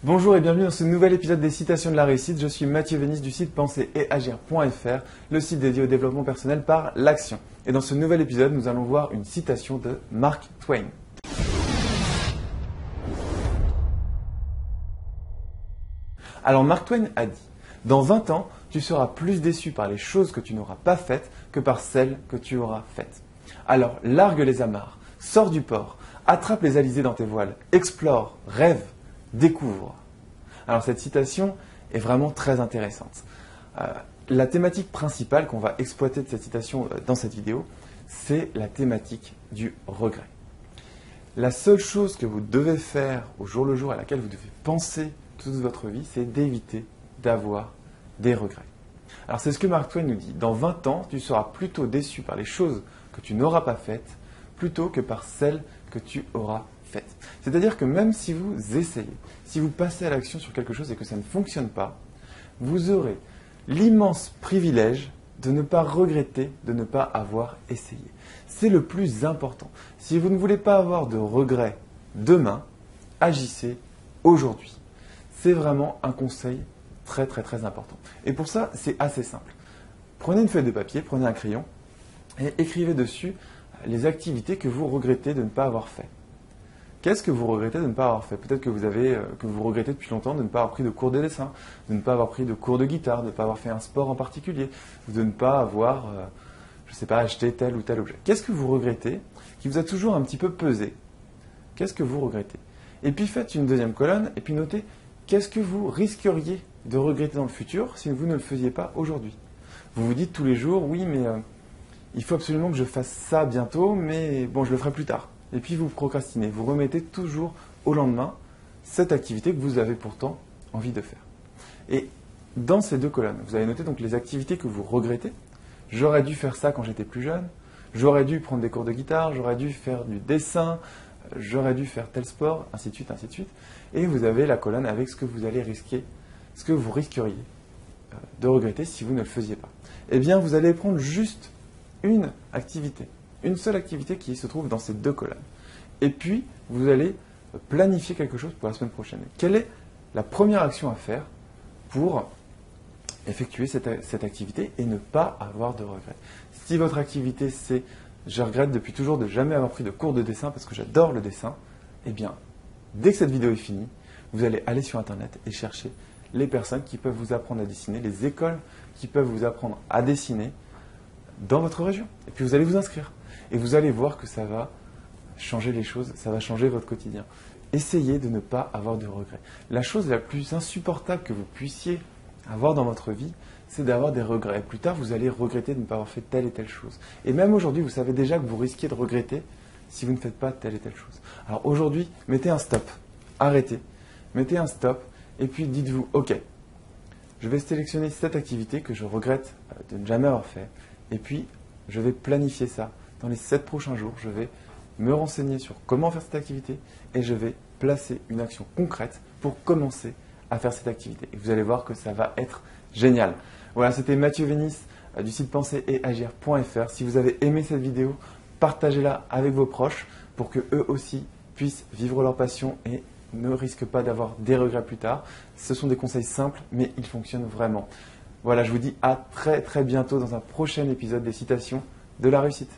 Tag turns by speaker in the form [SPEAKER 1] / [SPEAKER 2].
[SPEAKER 1] Bonjour et bienvenue dans ce nouvel épisode des Citations de la réussite. Je suis Mathieu Vénis du site penser-et-agir.fr, le site dédié au développement personnel par l'action. Et dans ce nouvel épisode, nous allons voir une citation de Mark Twain. Alors Mark Twain a dit « Dans 20 ans, tu seras plus déçu par les choses que tu n'auras pas faites que par celles que tu auras faites. Alors largue les amarres, sors du port, attrape les alizés dans tes voiles, explore, rêve, découvre. » Alors cette citation est vraiment très intéressante. La thématique principale qu'on va exploiter de cette citation dans cette vidéo, c'est la thématique du regret. La seule chose que vous devez faire au jour le jour, à laquelle vous devez penser toute votre vie, c'est d'éviter d'avoir des regrets. Alors c'est ce que Mark Twain nous dit. Dans 20 ans, tu seras plutôt déçu par les choses que tu n'auras pas faites, plutôt que par celles que tu auras faites. C'est-à-dire que même si vous essayez, si vous passez à l'action sur quelque chose et que ça ne fonctionne pas, vous aurez l'immense privilège de ne pas regretter, de ne pas avoir essayé. C'est le plus important. Si vous ne voulez pas avoir de regrets demain, agissez aujourd'hui. C'est vraiment un conseil très important. Et pour ça, c'est assez simple. Prenez une feuille de papier, prenez un crayon et écrivez dessus les activités que vous regrettez de ne pas avoir fait. Qu'est-ce que vous regrettez de ne pas avoir fait? Peut-être que vous regrettez depuis longtemps de ne pas avoir pris de cours de dessin, de ne pas avoir pris de cours de guitare, de ne pas avoir fait un sport en particulier, de ne pas avoir, acheté tel ou tel objet. Qu'est-ce que vous regrettez qui vous a toujours un petit peu pesé? Qu'est-ce que vous regrettez? Et puis faites une deuxième colonne et puis notez qu'est-ce que vous risqueriez de regretter dans le futur si vous ne le faisiez pas aujourd'hui. Vous vous dites tous les jours, oui, mais il faut absolument que je fasse ça bientôt, mais bon, je le ferai plus tard. Et puis vous procrastinez, vous remettez toujours au lendemain cette activité que vous avez pourtant envie de faire. Et dans ces deux colonnes, vous allez noter donc les activités que vous regrettez. J'aurais dû faire ça quand j'étais plus jeune, j'aurais dû prendre des cours de guitare, j'aurais dû faire du dessin, j'aurais dû faire tel sport, ainsi de suite, ainsi de suite. Et vous avez la colonne avec ce que vous allez risquer, ce que vous risqueriez de regretter si vous ne le faisiez pas. Eh bien, vous allez prendre juste une activité. Une seule activité qui se trouve dans ces deux colonnes. Et puis, vous allez planifier quelque chose pour la semaine prochaine. Quelle est la première action à faire pour effectuer cette activité et ne pas avoir de regrets? Si votre activité c'est « je regrette depuis toujours de jamais avoir pris de cours de dessin parce que j'adore le dessin », eh bien, dès que cette vidéo est finie, vous allez aller sur Internet et chercher les personnes qui peuvent vous apprendre à dessiner, les écoles qui peuvent vous apprendre à dessiner dans votre région. Et puis vous allez vous inscrire. Et vous allez voir que ça va changer les choses, ça va changer votre quotidien. Essayez de ne pas avoir de regrets. La chose la plus insupportable que vous puissiez avoir dans votre vie, c'est d'avoir des regrets. Plus tard, vous allez regretter de ne pas avoir fait telle et telle chose. Et même aujourd'hui, vous savez déjà que vous risquez de regretter si vous ne faites pas telle et telle chose. Alors aujourd'hui, mettez un stop. Arrêtez. Mettez un stop et puis dites-vous, ok, je vais sélectionner cette activité que je regrette de ne jamais avoir fait. Et puis, je vais planifier ça. Dans les 7 prochains jours, je vais me renseigner sur comment faire cette activité et je vais placer une action concrète pour commencer à faire cette activité. Et vous allez voir que ça va être génial. Voilà, c'était Mathieu Vénis du site penser-et-agir.fr. Si vous avez aimé cette vidéo, partagez-la avec vos proches pour que eux aussi puissent vivre leur passion et ne risquent pas d'avoir des regrets plus tard. Ce sont des conseils simples, mais ils fonctionnent vraiment. Voilà, je vous dis à très bientôt dans un prochain épisode des Citations de la réussite.